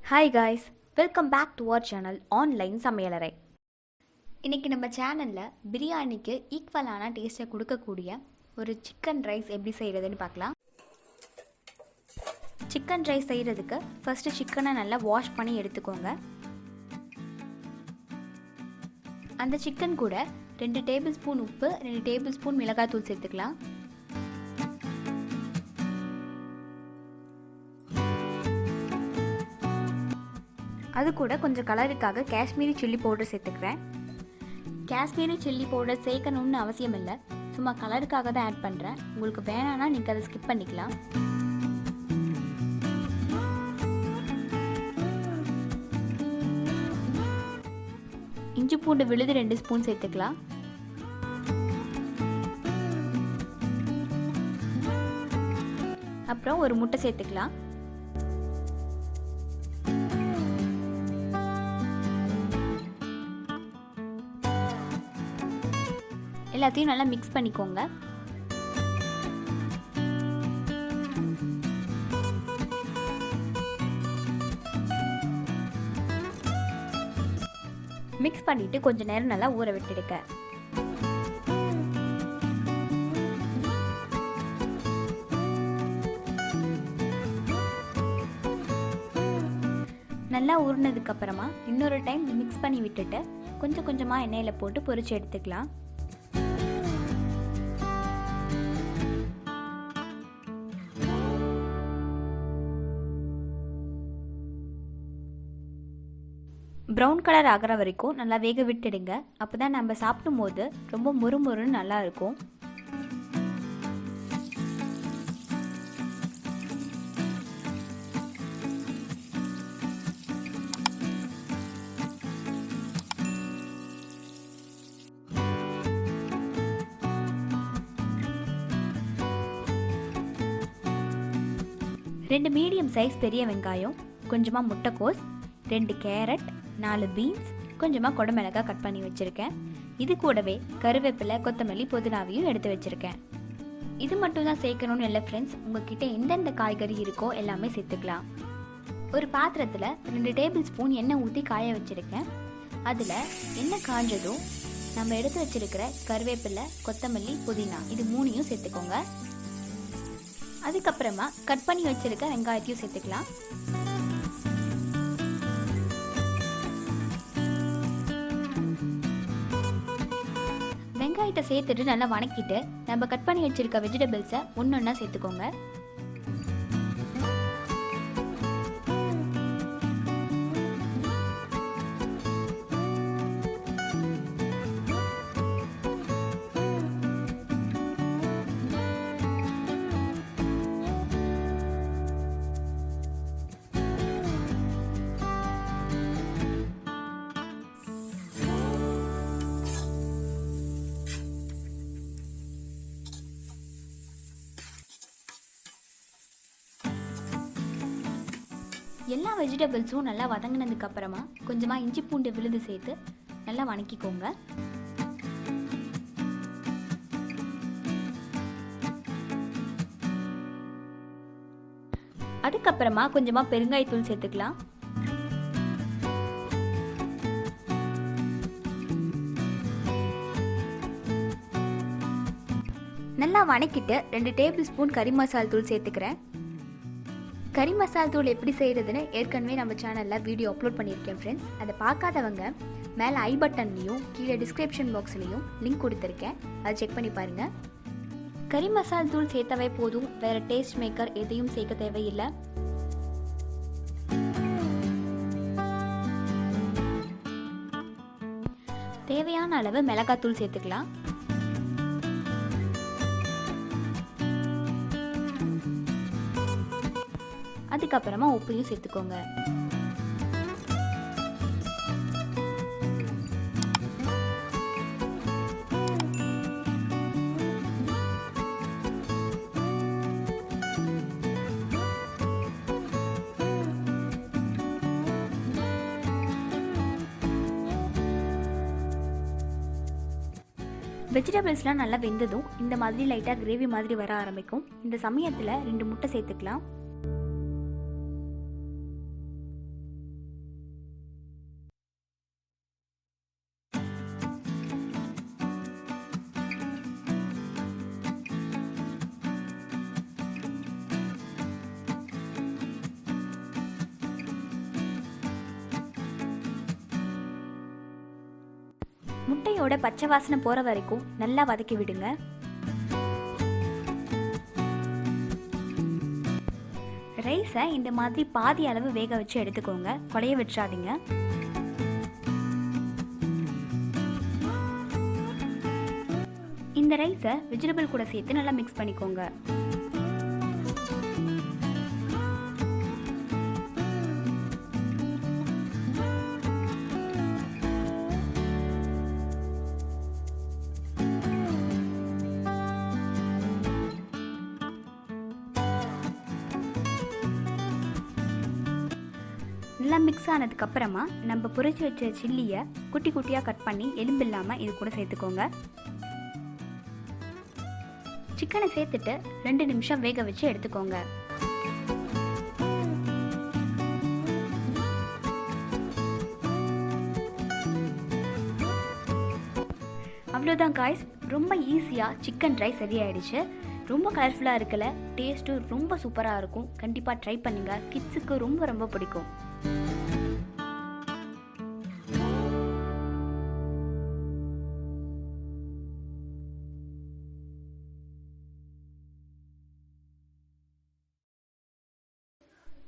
Hi guys, welcome back to our channel online சமையலறை. இன்றைக்கி நம்ம சேனலில் பிரியாணிக்கு ஈக்குவலான டேஸ்ட்டை கொடுக்கக்கூடிய ஒரு சிக்கன் ரைஸ் எப்படி செய்கிறதுன்னு பார்க்கலாம். சிக்கன் ரைஸ் செய்கிறதுக்கு ஃபஸ்ட்டு சிக்கனை நல்லா வாஷ் பண்ணி எடுத்துக்கோங்க. அந்த சிக்கன் கூட 2 டேபிள் ஸ்பூன் உப்பு, 2 டேபிள் ஸ்பூன் மிளகாய்த்தூள் சேர்த்துக்கலாம். அது கூட கொஞ்சம் கலருக்காக காஷ்மீரி சில்லி பவுடர் சேர்த்துக்கிறேன். காஷ்மீரி சில்லி பவுடர் சேர்க்கணும்னு அவசியம் இல்லை, சும்மா கலருக்காக தான் ஆட் பண்ணுறேன். உங்களுக்கு வேணான்னா நீங்கள் அதை ஸ்கிப் பண்ணிக்கலாம். இஞ்சி பூண்டு விழுது 2 ஸ்பூன் சேர்த்துக்கலாம். அப்புறம் ஒரு முட்டை சேர்த்துக்கலாம். எல்லாத்தையும் நல்லா மிக்ஸ் பண்ணிக்கோங்க. மிக்ஸ் பண்ணிட்டு கொஞ்ச நேரம் நல்லா ஊற விட்டுடுங்க. நல்லா ஊறினதுக்கு அப்புறமா இன்னொரு டைம் மிக்ஸ் பண்ணி விட்டுட்டு கொஞ்சம் கொஞ்சமாக எண்ணெயில் போட்டு பொரிச்சு எடுத்துக்கலாம். ப்ரௌன் கலர் ஆகிற வரைக்கும் நல்லா வேக விட்டுடுங்க. அப்போ தான் நம்ம சாப்பிடும் போது ரொம்ப முறுமுறுன்னு நல்லா இருக்கும். ரெண்டு மீடியம் சைஸ் பெரிய வெங்காயம், கொஞ்சமாக முட்டைக்கோஸ், 2 கேரட், 4 பீன்ஸ், கொஞ்சமாக குடமிளகாய் கட் பண்ணி வச்சுருக்கேன். இது கூடவே கருவேப்பிலை, கொத்தமல்லி, புதினாவையும் எடுத்து வச்சுருக்கேன். இது மட்டும் தான் சேர்க்கணும்னு இல்லை ஃப்ரெண்ட்ஸ், உங்ககிட்ட எந்தெந்த காய்கறி இருக்கோ எல்லாமே சேர்த்துக்கலாம். ஒரு பாத்திரத்தில் 2 டேபிள் ஸ்பூன் எண்ணெய் ஊற்றி காய வச்சுருக்கேன். அதில் எண்ணெய் காஞ்சதும் நம்ம எடுத்து வச்சுருக்கிற கருவேப்பிலை, கொத்தமல்லி, புதினா இது 3ஐயும் சேர்த்துக்கோங்க. அதுக்கப்புறமா கட் பண்ணி வச்சுருக்க வெங்காயத்தையும் சேர்த்துக்கலாம். வெங்காயத்தை சேர்த்துட்டு நல்லா வணக்கிட்டு நம்ம கட் பண்ணி வச்சிருக்க வெஜிடபிள்ஸை ஒன்னொன்னா சேர்த்துக்கோங்க. எல்லா வெஜிடபிள்ஸும் நல்லா வதங்கினதுக்கு அப்புறமா கொஞ்சமாக இஞ்சி பூண்டு விழுது சேர்த்து நல்லா வணக்கிக்கோங்க. அதுக்கப்புறமா கொஞ்சமாக பெருங்காயத்தூள் சேர்த்துக்கலாம். நல்லா வணக்கிட்டு 2 டேபிள் ஸ்பூன் கறி மசாலா தூள் சேர்த்துக்கிறேன். கறி மசாலா தூள் எப்படி செய்கிறதுன்னு ஏற்கனவே நம்ம சேனலில் வீடியோ அப்லோட் பண்ணியிருக்கேன் ஃப்ரெண்ட்ஸ். அதை பார்க்காதவங்க மேலே ஐ பட்டன்லேயும் கீழே டிஸ்கிரிப்ஷன் பாக்ஸ்லேயும் லிங்க் கொடுத்துருக்கேன், அதை செக் பண்ணி பாருங்கள். கறி மசாலா தூள் சேர்த்தவே போதும், வேறு டேஸ்ட் மேக்கர் எதையும் சேர்க்க தேவையில்லை. தேவையான அளவு மிளகாத்தூள் சேர்த்துக்கலாம். அதுக்கப்புறமா உப்பையும் சேர்த்துக்கோங்க. வெஜிடபிள்ஸ்லாம் நல்லா வெந்ததும் இந்த மாதிரி லைட்டாக கிரேவி மாதிரி வர ஆரம்பிக்கும். இந்த சமயத்தில் 2 முட்டை சேர்த்துக்கலாம். முட்டையோட பச்சை வாசனை போகிற வரைக்கும் நல்லா வதக்கி விடுங்க. ரைஸை இந்த மாதிரி பாதி அளவு வேக வச்சு எடுத்துக்கோங்க, குழைய வச்சாதீங்க. இந்த ரைஸை வெஜிடபிள் கூட சேர்த்து நல்லா மிக்ஸ் பண்ணிக்கோங்க. நல்லா மிக்ஸ் ஆனதுக்கப்புறமா நம்ம பொரிச்சு வச்ச சில்லியை குட்டி குட்டியாக கட் பண்ணி எலும்பு இல்லாமல் இது கூட சேர்த்துக்கோங்க. சிக்கனை சேர்த்துட்டு 2 நிமிஷம் வேக வச்சு எடுத்துக்கோங்க. அவ்வளோதான் காய்ஸ், ரொம்ப ஈஸியாக சிக்கன் ரைஸ் ரெடி ஆகிடுச்சு. ரொம்ப கலர்ஃபுல்லாக இருக்குல்ல, டேஸ்ட்டும் ரொம்ப சூப்பராக இருக்கும். கண்டிப்பாக ட்ரை பண்ணுங்கள், கிட்ஸுக்கு ரொம்ப ரொம்ப பிடிக்கும்.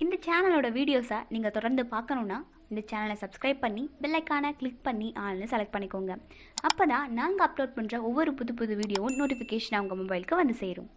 இந்த சேனலோட வீடியோஸை நீங்கள் தொடர்ந்து பார்க்கணுன்னா இந்த சேனலை சப்ஸ்கிரைப் பண்ணி பெல் ஐக்கானை கிளிக் பண்ணி ஆல்னு செலக்ட் பண்ணிக்கோங்க. அப்போ தான் நாங்கள் அப்லோட் பண்ணுற ஒவ்வொரு புது புது வீடியோவும் நோட்டிஃபிகேஷன் உங்கள் மொபைலுக்கு வந்து சேரும்.